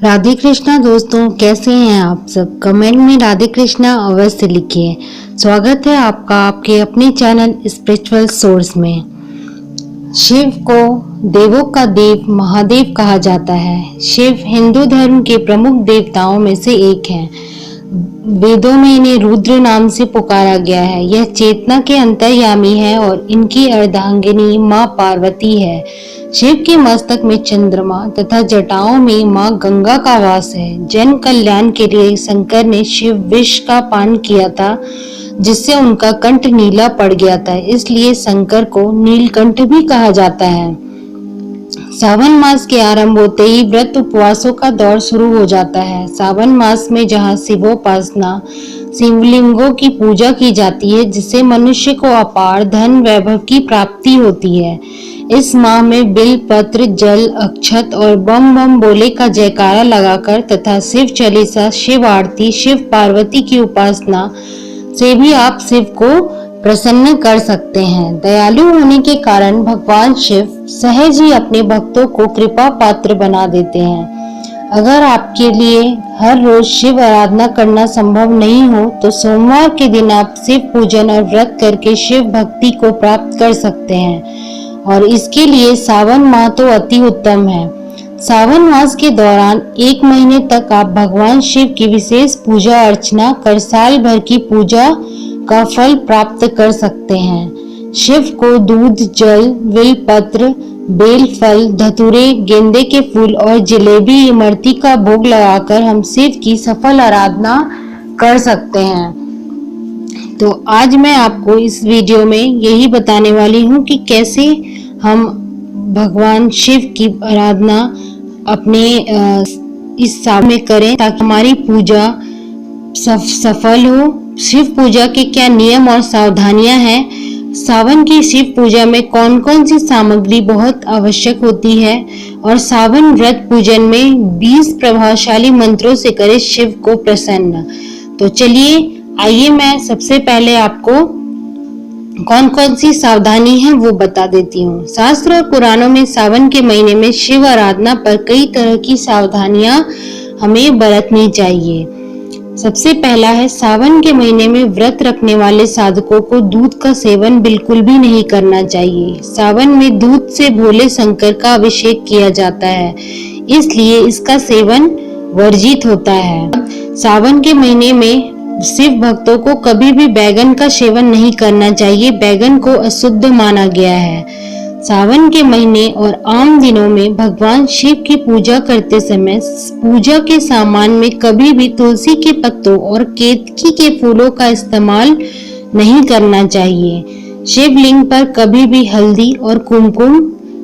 राधे कृष्णा दोस्तों, कैसे हैं आप सब। कमेंट में राधे कृष्णा अवश्य लिखिए। स्वागत है आपका आपके अपने चैनल स्पिरिचुअल सोर्स में। शिव को देवों का देव महादेव कहा जाता है। शिव हिंदू धर्म के प्रमुख देवताओं में से एक हैं। वेदों में इन्हें रुद्र नाम से पुकारा गया है। यह चेतना के अंतर्यामी है और इनकी अर्धांगिनी माँ पार्वती है। शिव के मस्तक में चंद्रमा तथा जटाओं में माँ गंगा का वास है। जन कल्याण के लिए शंकर ने शिव विष का पान किया था, जिससे उनका कंठ नीला पड़ गया था, इसलिए शंकर को नीलकंठ भी कहा जाता है। सावन मास के आरंभ होते ही व्रत उपवासों का दौर शुरू हो जाता है। सावन मास में जहाँ शिवोपासना, शिवलिंगों की पूजा की जाती है, जिससे मनुष्य को अपार धन वैभव की प्राप्ति होती है। इस माह में बिल पत्र, जल, अक्षत और बम बम बोले का जयकारा लगाकर तथा शिव चालीसा, शिव आरती, शिव पार्वती की उपासना से भी आप शिव को प्रसन्न कर सकते हैं। दयालु होने के कारण भगवान शिव सहज ही अपने भक्तों को कृपा पात्र बना देते हैं। अगर आपके लिए हर रोज शिव आराधना करना संभव नहीं हो तो सोमवार के दिन आप शिव पूजन और व्रत करके शिव भक्ति को प्राप्त कर सकते हैं, और इसके लिए सावन माह तो अति उत्तम है। सावन मास के दौरान 1 महीने तक आप भगवान शिव की विशेष पूजा अर्चना कर साल भर की पूजा का फल प्राप्त कर सकते हैं। शिव को दूध, जल, बिल पत्र, बेल फल, धतूरे, गेंदे के फूल और जलेबी, इमरती का भोग लगाकर हम शिव की सफल आराधना कर सकते हैं। तो आज मैं आपको इस वीडियो में यही बताने वाली हूँ कि कैसे हम भगवान शिव की आराधना अपने इस साल में करें ताकि हमारी पूजा सफल हो। शिव पूजा के क्या नियम और सावधानियां हैं, सावन की शिव पूजा में कौन कौन सी सामग्री बहुत आवश्यक होती है, और सावन व्रत पूजन में 20 प्रभावशाली मंत्रों से करे शिव को प्रसन्न। तो चलिए आइए मैं सबसे पहले आपको कौन कौन सी सावधानी है वो बता देती हूँ। शास्त्र और पुराणों में सावन के महीने में शिव आराधना पर कई तरह की सावधानियां हमें बरतनी चाहिए। सबसे पहला है, सावन के महीने में व्रत रखने वाले साधकों को दूध का सेवन बिल्कुल भी नहीं करना चाहिए। सावन में दूध से भोले शंकर का अभिषेक किया जाता है, इसलिए इसका सेवन वर्जित होता है। सावन के महीने में शिव भक्तों को कभी भी बैगन का सेवन नहीं करना चाहिए। बैगन को अशुद्ध माना गया है। सावन के महीने और आम दिनों में भगवान शिव की पूजा करते समय पूजा के सामान में कभी भी तुलसी के पत्तों और केतकी के फूलों का इस्तेमाल नहीं करना चाहिए। शिवलिंग पर कभी भी हल्दी और कुमकुम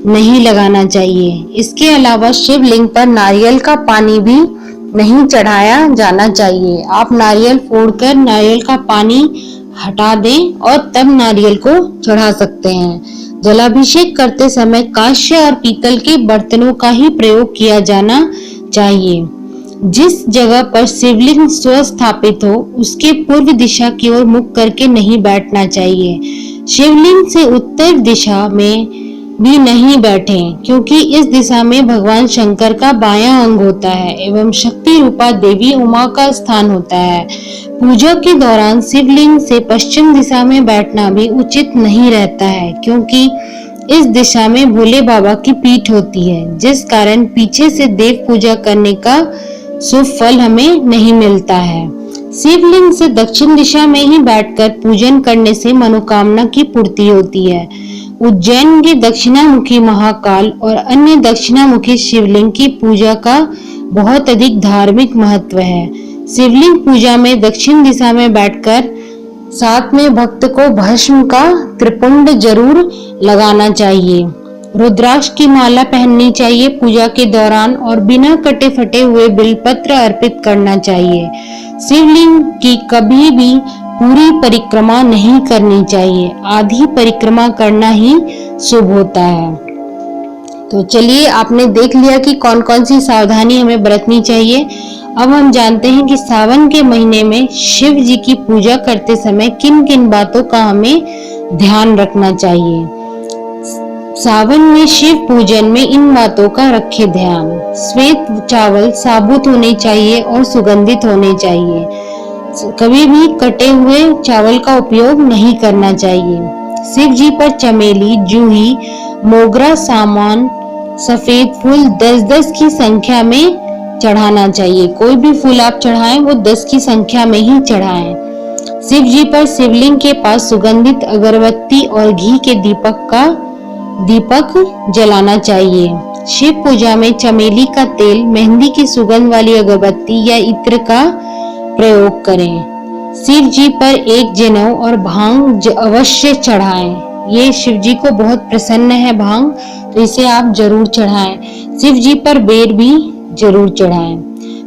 नहीं लगाना चाहिए। इसके अलावा शिवलिंग पर नारियल का पानी भी नहीं चढ़ाया जाना चाहिए। आप नारियल फोड़कर नारियल का पानी हटा दें और तब नारियल को चढ़ा सकते हैं। जलाभिषेक करते समय कांस्य और पीतल के बर्तनों का ही प्रयोग किया जाना चाहिए। जिस जगह पर शिवलिंग स्वस्थापित हो उसके पूर्व दिशा की ओर मुख करके नहीं बैठना चाहिए। शिवलिंग से उत्तर दिशा में भी नहीं बैठें, क्योंकि इस दिशा में भगवान शंकर का बायां अंग होता है एवं शक्ति रूपा देवी उमा का स्थान होता है। पूजा के दौरान शिवलिंग से पश्चिम दिशा में बैठना भी उचित नहीं रहता है, क्योंकि इस दिशा में भोले बाबा की पीठ होती है, जिस कारण पीछे से देव पूजा करने का शुभ फल हमें नहीं मिलता है। शिवलिंग से दक्षिण दिशा में ही बैठकर पूजन करने से मनोकामना की पूर्ति होती है। उज्जैन के दक्षिणामुखी महाकाल और अन्य दक्षिणामुखी शिवलिंग की पूजा का बहुत अधिक धार्मिक महत्व है। शिवलिंग पूजा में दक्षिण दिशा में बैठकर साथ में भक्त को भस्म का त्रिपुंड जरूर लगाना चाहिए। रुद्राक्ष की माला पहननी चाहिए पूजा के दौरान, और बिना कटे फटे हुए बिलपत्र अर्पित करना चाहिए। शिवलिंग की कभी भी पूरी परिक्रमा नहीं करनी चाहिए, आधी परिक्रमा करना ही शुभ होता है। तो चलिए आपने देख लिया कि कौन कौन सी सावधानी हमें बरतनी चाहिए। अब हम जानते हैं कि सावन के महीने में शिव जी की पूजा करते समय किन किन बातों का हमें ध्यान रखना चाहिए। सावन में शिव पूजन में इन बातों का रखे ध्यान। श्वेत चावल साबुत होने चाहिए और सुगंधित होने चाहिए। कभी भी कटे हुए चावल का उपयोग नहीं करना चाहिए। शिव जी पर चमेली, जूही, मोगरा, सामान, सफेद फूल 10-10 की संख्या में चढ़ाना चाहिए। कोई भी फूल आप चढ़ाएं वो 10 की संख्या में ही चढ़ाएं। शिव जी पर शिवलिंग के पास सुगंधित अगरबत्ती और घी के दीपक जलाना चाहिए। शिव पूजा में चमेली का तेल, मेहंदी की सुगंध वाली अगरबत्ती या इत्र का प्रयोग करें। शिव जी पर एक जनेऊ और भांग अवश्य चढ़ाएं। ये शिव जी को बहुत प्रसन्न है भांग, तो इसे आप जरूर चढ़ाएं। शिव जी पर बेर भी जरूर चढ़ाएं।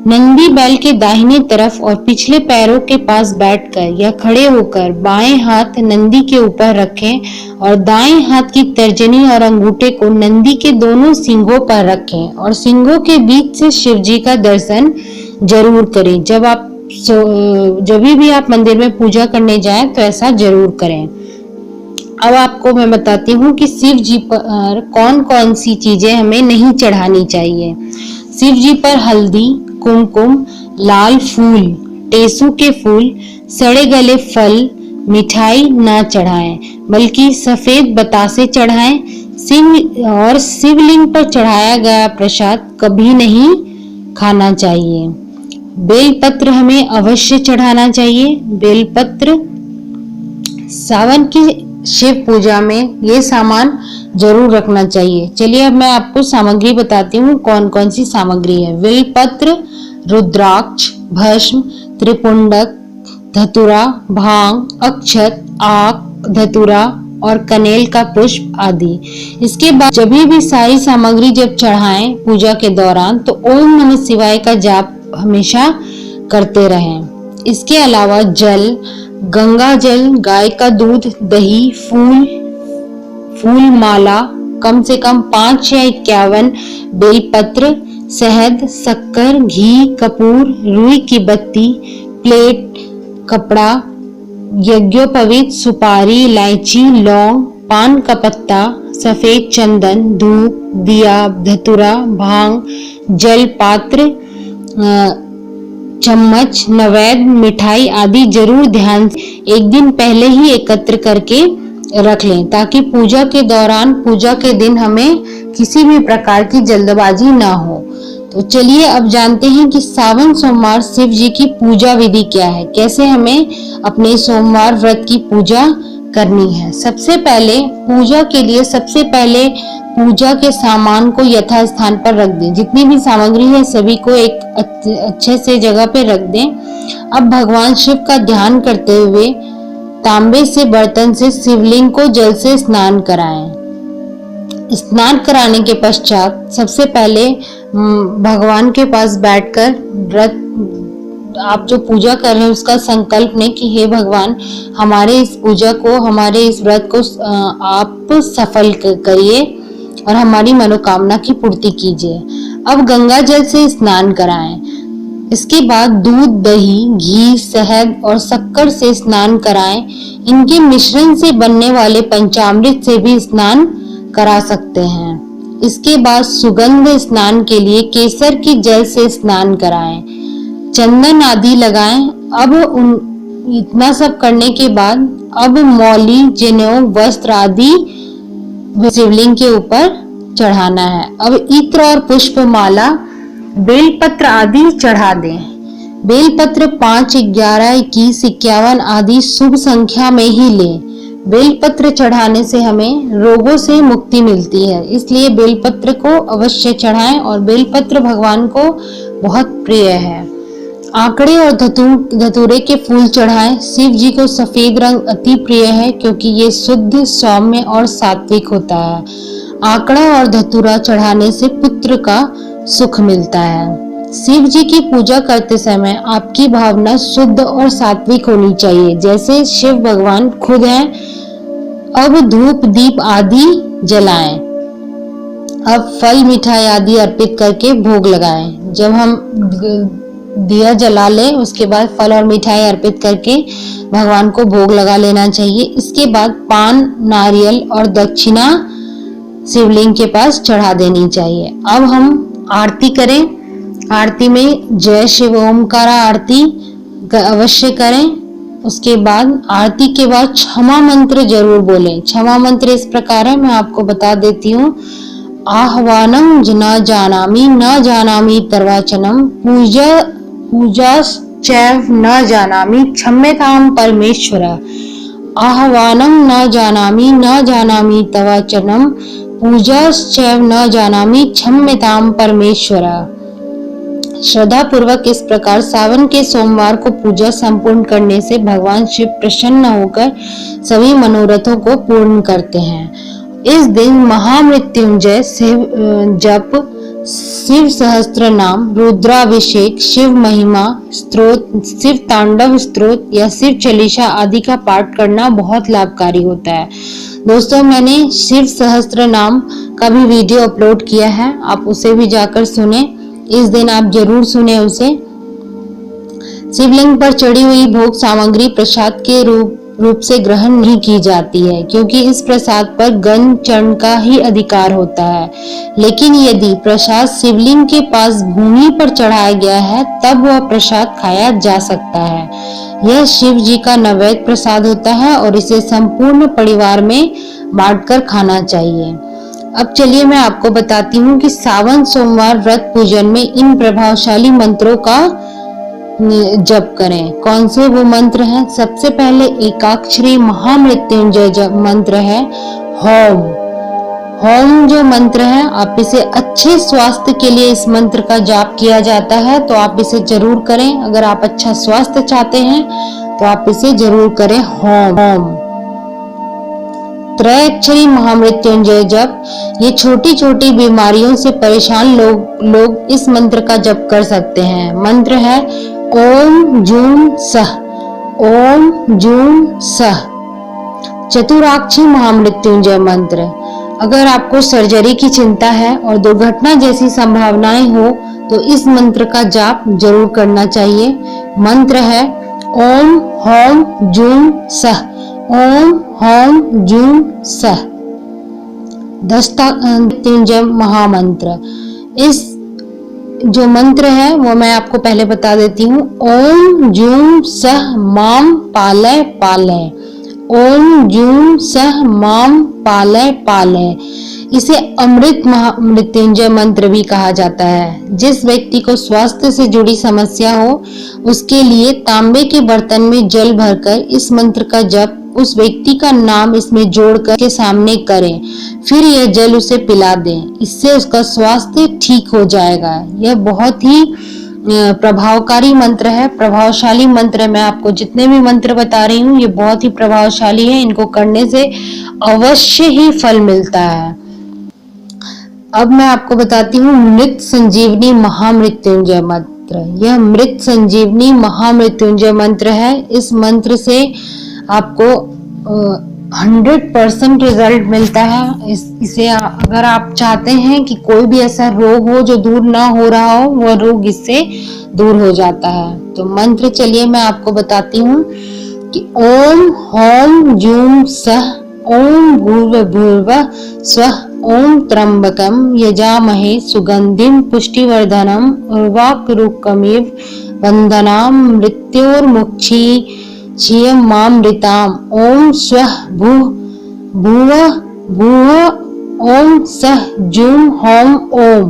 नंदी बैल के दाहिने तरफ और पिछले पैरों के पास बैठकर या खड़े होकर बाएं हाथ नंदी के ऊपर रखें और दाएं हाथ की तर्जनी और अंगूठे को नंदी के दोनों सींगों पर रखें और सींगों के बीच से शिव जी का दर्शन जरूर करें। जब भी आप मंदिर में पूजा करने जाएं तो ऐसा जरूर करें। अब आपको मैं बताती हूँ कि शिव जी पर कौन कौन सी चीजें हमें नहीं चढ़ानी चाहिए। शिव जी पर हल्दी, कुमकुम, लाल फूल, टेसू के फूल, सड़े गले फल, मिठाई ना चढ़ाएं, बल्कि सफेद बतासे चढ़ाएं। शिवलिंग पर चढ़ाया गया प्रसाद कभी नहीं खाना चाहिए। बेलपत्र हमें अवश्य चढ़ाना चाहिए। बेलपत्र सावन की शिव पूजा में ये सामान जरूर रखना चाहिए। चलिए अब मैं आपको सामग्री बताती हूँ कौन कौन सी सामग्री है। बेलपत्र, रुद्राक्ष, भस्म, त्रिपुंडक, धतूरा, भांग, अक्षत, आक, धतूरा और कनेल का पुष्प आदि। इसके बाद जब भी सारी सामग्री जब चढ़ाएं पूजा के दौरान तो ओम नमः शिवाय का जाप हमेशा करते रहें। इसके अलावा जल, गंगा जल, गाय का दूध, दही, फूल माला, कम से कम 5 या 51 बेलपत्र, शहद, शक्कर, घी, कपूर, रुई की बत्ती, प्लेट, कपड़ा, यज्ञोपवीत, सुपारी, इलायची, लौंग, पान का पत्ता, सफेद चंदन, धूप, दिया, धतूरा, भांग, जल पात्र, चम्मच, नैवेद्य, मिठाई आदि जरूर ध्यान से एक दिन पहले ही एकत्र करके रख लें ताकि पूजा के दौरान, पूजा के दिन हमें किसी भी प्रकार की जल्दबाजी ना हो। तो चलिए अब जानते हैं कि सावन सोमवार शिव जी की पूजा विधि क्या है, कैसे हमें अपने सोमवार व्रत की पूजा करनी है। सबसे पहले पूजा के लिए पूजा के सामान को यथा स्थान पर रख दें। जितनी भी सामग्री है सभी को एक अच्छे से जगह पे रख दें। अब भगवान शिव का ध्यान करते हुए तांबे से बर्तन से शिवलिंग को जल से स्नान कराएं। स्नान कराने के पश्चात सबसे पहले भगवान के पास बैठकर व्रत आप जो पूजा कर रहे हैं उसका संकल्प लें कि हे भगवान, हमारे इस पूजा को, हमारे इस व्रत को आप सफल करिए और हमारी मनोकामना की पूर्ति कीजिए। अब गंगा जल से स्नान कराएं। इसके बाद दूध, दही, घी, शहद और शक्कर से स्नान कराएं। इनके मिश्रण से बनने वाले पंचामृत से भी स्नान करा सकते हैं। इसके बाद सुगंध स्नान के लिए केसर की जल से स्नान कराएं, चंदन आदि लगाएं। अब इतना सब करने के बाद अब मौली, जनेऊ, वस्त्र आदि शिवलिंग के ऊपर चढ़ाना है। अब इत्र और पुष्प माला, बेलपत्र आदि चढ़ा दें। बेलपत्र 5, 11, 21, 51 आदि शुभ संख्या में ही लें। बेलपत्र चढ़ाने से हमें रोगों से मुक्ति मिलती है, इसलिए बेलपत्र को अवश्य चढ़ाएं और बेलपत्र भगवान को बहुत प्रिय है। आंकड़े और धतूरे के फूल चढ़ाएं। शिव जी को सफेद रंग अति प्रिय है क्योंकि ये शुद्ध, सौम्य और सात्विक होता है। आंकड़ा और धतूरा चढ़ाने से पुत्र का सुख मिलता है। शिव जी की पूजा करते समय आपकी भावना शुद्ध और सात्विक होनी चाहिए, जैसे शिव भगवान खुद हैं। अब धूप, दीप आदि जलाएं। अब फल, मिठाई आदि अर्पित करके भोग लगाएं। जब हम दिया जला लें उसके बाद फल और मिठाई अर्पित करके भगवान को भोग लगा लेना चाहिए। इसके बाद पान, नारियल और दक्षिणा शिवलिंग के पास चढ़ा देनी चाहिए। अब हम आरती करें। आरती में जय शिव ओमकारा आरती अवश्य करें। उसके बाद आरती के बाद क्षमा मंत्र जरूर बोलें। क्षमा मंत्र इस प्रकार है, मैं आपको बता देती हूँ। आह्वानं न जानामि तर्वाचनम पूजा चैव न जानामि क्षम्यतां परमेश्वर। आह्वानं न जानामि तवाचनम पूजाश्चैव न जानामि क्षम्यतां परमेश्वर। श्रद्धा पूर्वक इस प्रकार सावन के सोमवार को पूजा संपूर्ण करने से भगवान शिव प्रसन्न होकर सभी मनोरथों को पूर्ण करते हैं। इस दिन महामृत्युंजय शिव जप, शिव सहस्त्र नाम, रुद्राभिषेक, शिव महिमा स्तोत्र, शिव तांडव स्तोत्र या शिव चालीसा आदि का पाठ करना बहुत लाभकारी होता है। दोस्तों, मैंने शिव सहस्त्र नाम का भी वीडियो अपलोड किया है, आप उसे भी जाकर सुने। इस दिन आप जरूर सुने उसे। शिवलिंग पर चढ़ी हुई भोग सामग्री प्रसाद के रूप से ग्रहण नहीं की जाती है, क्योंकि इस प्रसाद पर गंध चरण का ही अधिकार होता है। लेकिन यदि प्रसाद शिवलिंग के पास भूमि पर चढ़ाया गया है, तब वह प्रसाद खाया जा सकता है। यह शिव जी का नैवेद्य प्रसाद होता है और इसे संपूर्ण परिवार में बांटकर खाना चाहिए। अब चलिए मैं आपको बताती हूँ कि सावन सोमवार व्रत पूजन में इन प्रभावशाली मंत्रों का जप करें। कौन से वो मंत्र हैं? सबसे पहले एकाक्षरी महामृत्युंजय मंत्र है होम। होम जो मंत्र है, आप इसे अच्छे स्वास्थ्य के लिए इस मंत्र का जाप किया जाता है, तो आप इसे जरूर करें। अगर आप अच्छा स्वास्थ्य चाहते हैं तो आप इसे जरूर करें होम। त्रयाक्षरी महामृत्युंजय जप, ये छोटी छोटी बीमारियों से परेशान लोग इस मंत्र का जप कर सकते हैं। मंत्र है ओम जूम सह, ओम जूम सह। चतुराक्षी महामृत्युंजय मंत्र, अगर आपको सर्जरी की चिंता है और दुर्घटना जैसी संभावनाएं हो तो इस मंत्र का जाप जरूर करना चाहिए। मंत्र है ओम होम जूम सह, ओम होम जूम सह। दस्तांजय महामंत्र, इस जो मंत्र है वो मैं आपको पहले बता देती हूँ। ओम जूम सह माम पालय पालय, ओम जूम सह माम पालय पालय। इसे अमृत महामृत्युंजय मंत्र भी कहा जाता है। जिस व्यक्ति को स्वास्थ्य से जुड़ी समस्या हो, उसके लिए तांबे के बर्तन में जल भरकर इस मंत्र का जप उस व्यक्ति का नाम इसमें जोड़कर के सामने करें, फिर यह जल उसे पिला दें। इससे उसका स्वास्थ्य ठीक हो जाएगा। यह बहुत ही प्रभावकारी मंत्र है, प्रभावशाली मंत्र है। मैं आपको जितने भी मंत्र बता रही हूँ ये बहुत ही प्रभावशाली है। इनको करने से अवश्य ही फल मिलता है। अब मैं आपको बताती हूँ मृत संजीवनी महामृत्युंजय मंत्र। यह मृत संजीवनी महामृत्युंजय मंत्र है। इस मंत्र से आपको 100% रिजल्ट मिलता है। इसे अगर आप चाहते हैं कि कोई भी ऐसा रोग हो जो दूर ना हो रहा हो, वह रोग इससे दूर हो जाता है। तो मंत्र चलिए मैं आपको बताती हूँ कि ओम होम जूम सह, ओम भूर्भुवः स्वः, ओम त्र्यंबकं यजामहे सुगंधिं पुष्टिवर्धनम् उर्वारुकमिव बन्धनां मृत्योर्मुक्षी मामृताम। ओम स्वः भुवः ओम सह जूम होम ओम।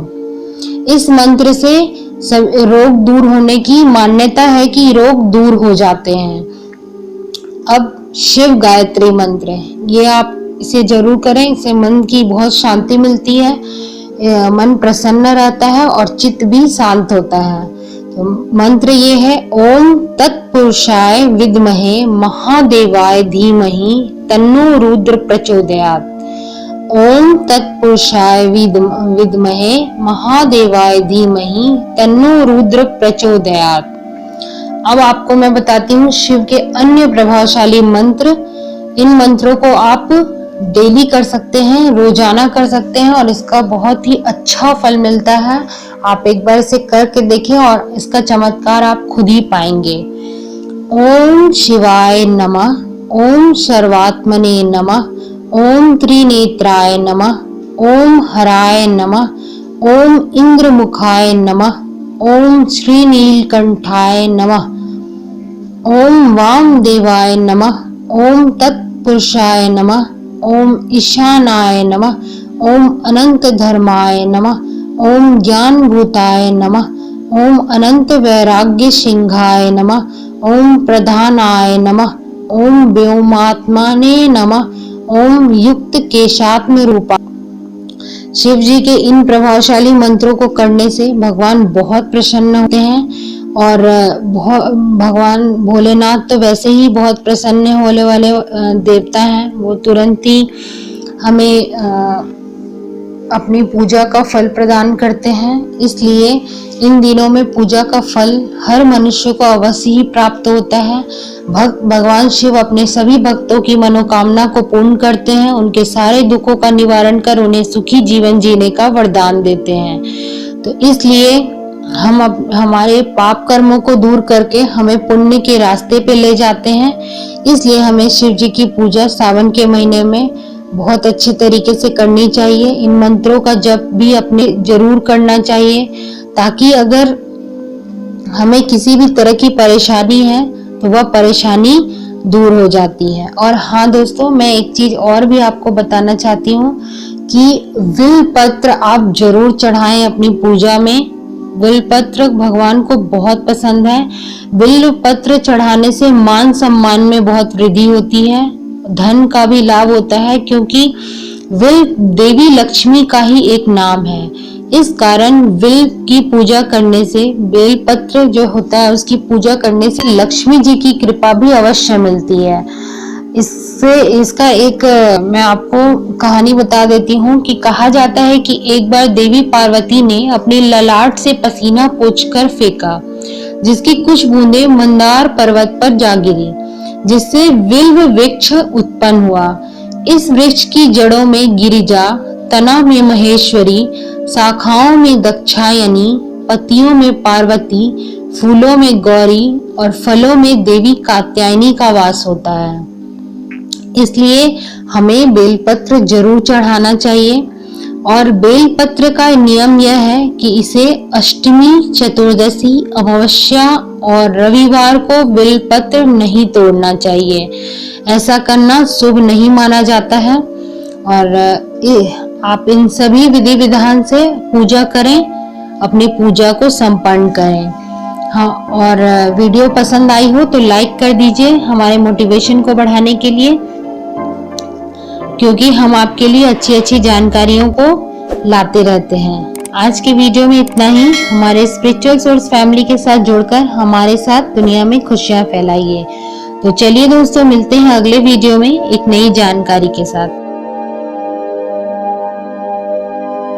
इस मंत्र से सब रोग दूर होने की मान्यता है कि रोग दूर हो जाते हैं। अब शिव गायत्री मंत्र है, ये आप इसे जरूर करें। इससे मन की बहुत शांति मिलती है, मन प्रसन्न रहता है और चित्त भी शांत होता है। तो मंत्र ये है ओम तत्पुरुषाय विद्महे महादेवाय धीमहि तन्नो रुद्र प्रचोदयात्। ओम तत्पुरुषाय विद्महे महादेवाय धीमहि तन्नो रुद्र प्रचोदयात्। अब आपको मैं बताती हूँ शिव के अन्य प्रभावशाली मंत्र। इन मंत्रों को आप डेली कर सकते हैं, रोजाना कर सकते हैं और इसका बहुत ही अच्छा फल मिलता है। आप एक बार इसे करके देखें और इसका चमत्कार आप खुद ही पाएंगे। ओम शिवाय नमः, ओम सर्वात्मने नमः, ओम त्रिनेत्राय नमः, ओम हराय नमः, ओम इंद्रमुखाय नमः, ओम श्रीनीलकंठाय नमः, ओम वामदेवाय नमः, ओम तत्पुरुषाय नमः, ओम ईशानाय नमः, ओम अनंत धर्माय नमः, ओम ज्ञानभूताय नमः, ओम अनंत वैराग्य सिंहाय नमः, ओम प्रधानाय नमः, ओम व्योमात्माने नमः, ओम युक्त केशात्म रूपा। शिव जी के इन प्रभावशाली मंत्रों को करने से भगवान बहुत प्रसन्न होते हैं और भगवान भोलेनाथ तो वैसे ही बहुत प्रसन्न होने वाले देवता हैं। वो तुरंत ही हमें अपनी पूजा का फल प्रदान करते हैं। इसलिए इन दिनों में पूजा का फल हर मनुष्य को अवश्य ही प्राप्त होता है। भगवान शिव अपने सभी भक्तों की मनोकामना को पूर्ण करते हैं, उनके सारे दुखों का निवारण कर उन्हें सुखी जीवन जीने का वरदान देते हैं। तो इसलिए हम हमारे पाप कर्मों को दूर करके हमें पुण्य के रास्ते पे ले जाते हैं। इसलिए हमें शिव जी की पूजा सावन के महीने में बहुत अच्छे तरीके से करनी चाहिए। इन मंत्रों का जप भी अपने जरूर करना चाहिए, ताकि अगर हमें किसी भी तरह की परेशानी है तो वह परेशानी दूर हो जाती है। और हाँ दोस्तों, मैं एक चीज और भी आपको बताना चाहती हूँ कि विल पत्र आप जरूर चढ़ाएं अपनी पूजा में। विल पत्र भगवान को बहुत पसंद है। विल पत्र चढ़ाने से मान सम्मान में बहुत वृद्धि होती है, धन का भी लाभ होता है, क्योंकि विल देवी लक्ष्मी का ही एक नाम है। इस कारण विल की पूजा करने से, बेल पत्र जो होता है उसकी पूजा करने से लक्ष्मी जी की कृपा भी अवश्य मिलती है। इसका एक मैं आपको कहानी बता देती हूँ कि कहा जाता है कि एक बार देवी पार्वती ने अपने ललाट से पसीना पोंछकर फेंका, जिसकी कुछ बूंदें मंदार पर्वत पर जा गिरी, जिससे विल्व वृक्ष उत्पन्न हुआ। इस वृक्ष की जड़ों में गिरिजा, तना में महेश्वरी, शाखाओं में दक्षायनी, पत्तियों में पार्वती, फूलों में गौरी और फलों में देवी कात्यायनी का वास होता है। इसलिए हमें बेलपत्र जरूर चढ़ाना चाहिए। और बेलपत्र का नियम यह है कि इसे अष्टमी, चतुर्दशी, अमावस्या और रविवार को बेलपत्र नहीं तोड़ना चाहिए। ऐसा करना शुभ नहीं माना जाता है। और आप इन सभी विधि विधान से पूजा करें, अपनी पूजा को संपन्न करें। हाँ, और वीडियो पसंद आई हो तो लाइक कर दीजिए हमारे मोटिवेशन को बढ़ाने के लिए, क्योंकि हम आपके लिए अच्छी अच्छी जानकारियों को लाते रहते हैं। आज के वीडियो में इतना ही। हमारे स्पिरिचुअल सोर्स फैमिली के साथ जुड़कर हमारे साथ दुनिया में खुशियां फैलाइए। तो चलिए दोस्तों, मिलते हैं अगले वीडियो में एक नई जानकारी के साथ।